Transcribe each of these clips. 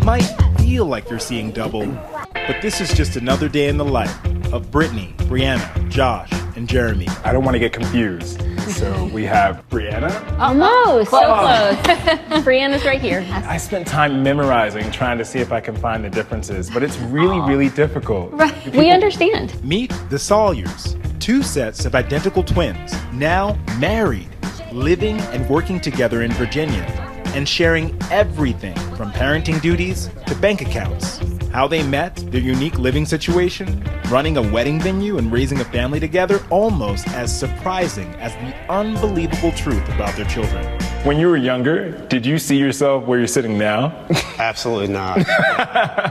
might feel like you're seeing double, but this is just another day in the life of Brittany, Brianna, Josh, and Jeremy. I don't want to get confused. So we have Brianna. Almost, so close. Brianna's right here. I spent time memorizing, trying to see if I can find the differences, but it's really, really difficult. Right. We understand. Meet the Sawyers, two sets of identical twins, now married, living and working together in Virginia, and sharing everything from parenting duties to bank accounts. How they met, their unique living situation, running a wedding venue and raising a family together, almost as surprising as the unbelievable truth about their children. When you were younger, did you see yourself where you're sitting now? Absolutely not.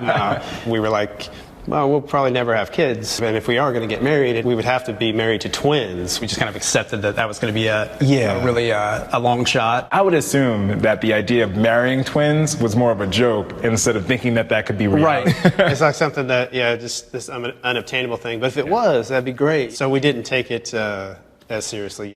No. We were like, well, we'll probably never have kids. And if we are going to get married, we would have to be married to twins. We just kind of accepted that that was going to be a long shot. I would assume that the idea of marrying twins was more of a joke instead of thinking that that could be real. Right. It's like something that, just this unobtainable thing. But if it was, that'd be great. So we didn't take it as seriously.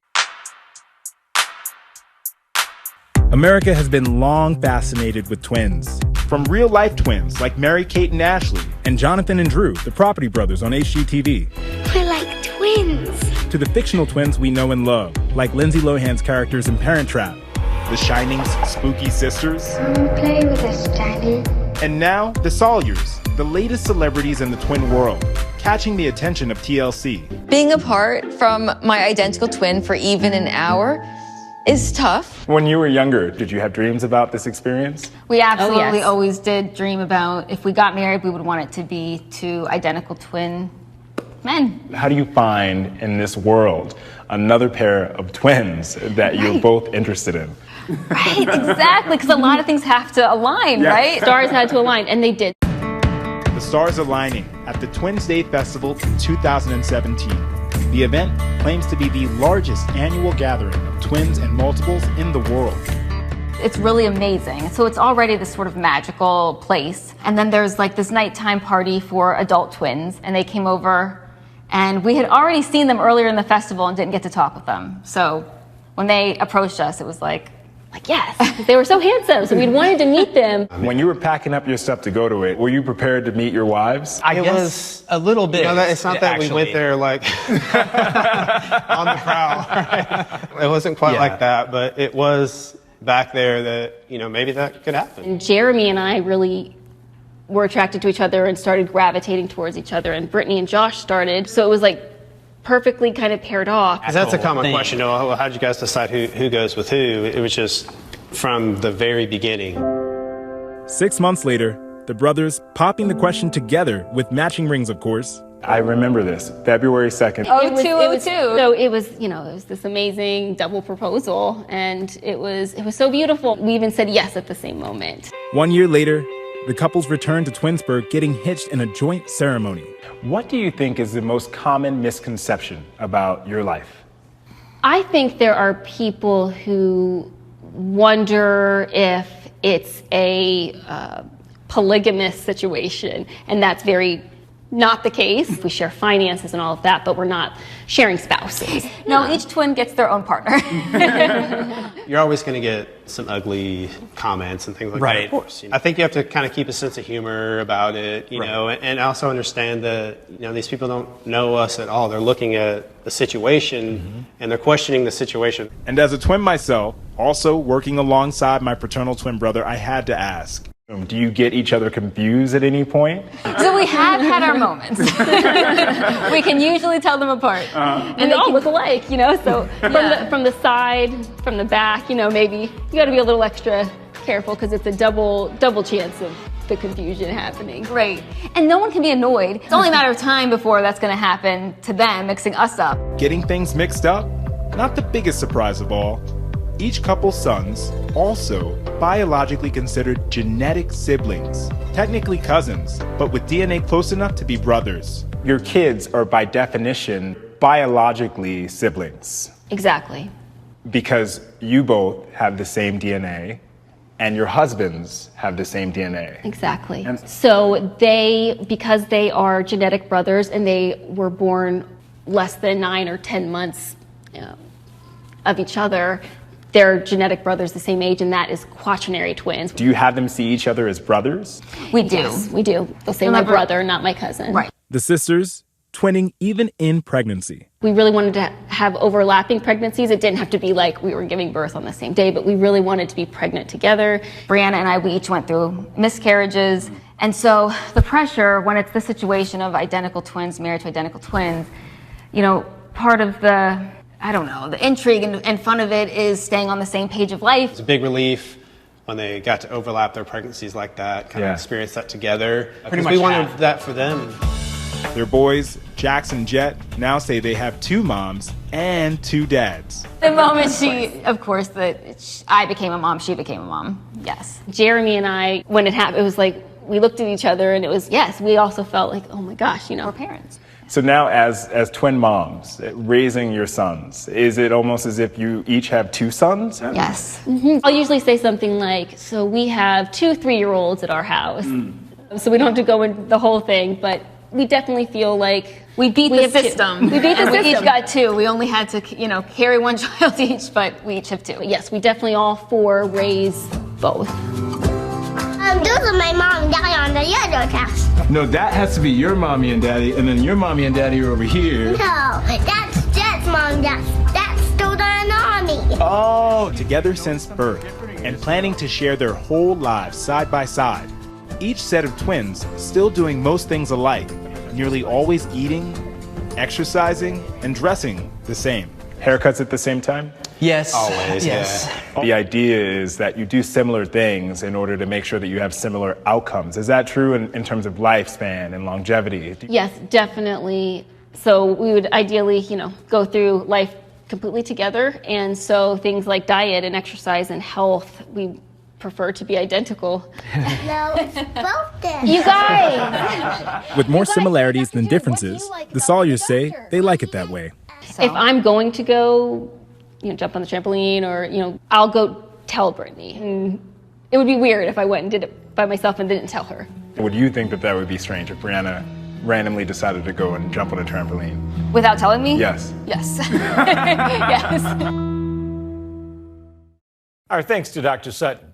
America has been long fascinated with twins. From real-life twins like Mary-Kate and Ashley, and Jonathan and Drew, the Property Brothers on HGTV. We're like twins. To the fictional twins we know and love, like Lindsay Lohan's characters in Parent Trap. The Shining's spooky sisters. Come play with us, Daddy. And now, the Sawyers, the latest celebrities in the twin world, catching the attention of TLC. Being apart from my identical twin for even an hour is tough. When you were younger, did you have dreams about this experience? We absolutely always did dream about, if we got married, we would want it to be two identical twin men. How do you find in this world another pair of twins that you're both interested in? Right, exactly, because a lot of things have to align, right? Stars had to align, and they did. The stars aligning at the Twins Day Festival in 2017. The event claims to be the largest annual gathering of twins and multiples in the world. It's really amazing. So it's already this sort of magical place. And then there's like this nighttime party for adult twins. And they came over, and we had already seen them earlier in the festival and didn't get to talk with them. So when they approached us, it was like yes, they were so handsome. So we'd wanted to meet them. When you were packing up your stuff to go to it, were you prepared to meet your wives? I guess a little bit. It's not that we went there like on the prowl. Right? It wasn't quite like that, but it was back there that, maybe that could happen. And Jeremy and I really were attracted to each other and started gravitating towards each other. And Brittany and Josh started. So it was like perfectly kind of paired off. That's a common question. Well, how did you guys decide who goes with who? It was just from the very beginning. 6 months later, the brothers popping the question together with matching rings, of course. I remember this, February 2nd. So it was this amazing double proposal, and it was so beautiful. We even said yes at the same moment. 1 year later, the couples returned to Twinsburg, getting hitched in a joint ceremony. What do you think is the most common misconception about your life? I think there are people who wonder if it's a polygamous situation, and that's very not the case. We share finances and all of that, but we're not sharing spouses. No, each twin gets their own partner. You're always going to get some ugly comments and things like that, of course. I think you have to kind of keep a sense of humor about it, and also understand that, these people don't know us at all. They're looking at the situation, and they're questioning the situation. And as a twin myself, also working alongside my fraternal twin brother, I had to ask, do you get each other confused at any point? So we have had our moments. We can usually tell them apart. And they all look alike, so from the side, from the back, maybe you got to be a little extra careful because it's a double chance of the confusion happening. Right. And no one can be annoyed. It's only a matter of time before that's going to happen to them, mixing us up. Getting things mixed up? Not the biggest surprise of all. Each couple's sons, also biologically considered genetic siblings, technically cousins, but with DNA close enough to be brothers. Your kids are by definition biologically siblings. Exactly. Because you both have the same DNA and your husbands have the same DNA. Exactly. So because they are genetic brothers and they were born less than 9 or 10 months of each other, They're genetic brothers the same age, and that is quaternary twins. Do you have them see each other as brothers? We do. Yes, we do. They'll say my brother, not my cousin. Right. The sisters twinning even in pregnancy. We really wanted to have overlapping pregnancies. It didn't have to be like we were giving birth on the same day, but we really wanted to be pregnant together. Brianna and I, we each went through miscarriages. And so the pressure, when it's the situation of identical twins married to identical twins, you know, part of the, I don't know, the intrigue and fun of it is staying on the same page of life. It's a big relief when they got to overlap their pregnancies like that, kind of experience that together. Because we wanted that for them. Their boys, Jax and Jet, now say they have 2 moms and 2 dads. The moment I became a mom, she became a mom. Yes. Jeremy and I, when it happened, it was like we looked at each other and it was, yes, we also felt like, oh my gosh, you know. We're parents. So now as twin moms, raising your sons, is it almost as if you each have 2 sons? Yes. Mm-hmm. I'll usually say something like, so we have 2 3-year-olds at our house. So we don't have to go into the whole thing, but we definitely feel like we beat the system. We beat the system. We each got 2. We only had to, carry 1 child each, but we each have 2. But yes, we definitely all 4 raise both. Those are my mom and daddy on the other house. No, that has to be your mommy and daddy, and then your mommy and daddy are over here. No, that's Jet's mom. That's still the army. Oh, together since birth, and planning to share their whole lives side by side. Each set of twins still doing most things alike, nearly always eating, exercising, and dressing the same. Haircuts at the same time? Yes. Always, yes. yeah. The idea is that you do similar things in order to make sure that you have similar outcomes. Is that true in terms of lifespan and longevity? Yes, definitely. So we would ideally, go through life completely together. And so things like diet and exercise and health, we prefer to be identical. No, it's both then. You guys! With more similarities than differences, the Sawyers say they like it that way. If I'm going to go, jump on the trampoline or, I'll go tell Brittany. And it would be weird if I went and did it by myself and didn't tell her. Would you think that would be strange if Brianna randomly decided to go and jump on a trampoline? Without telling me? Yes. Yes. Yes. Our thanks to Dr. Sutton.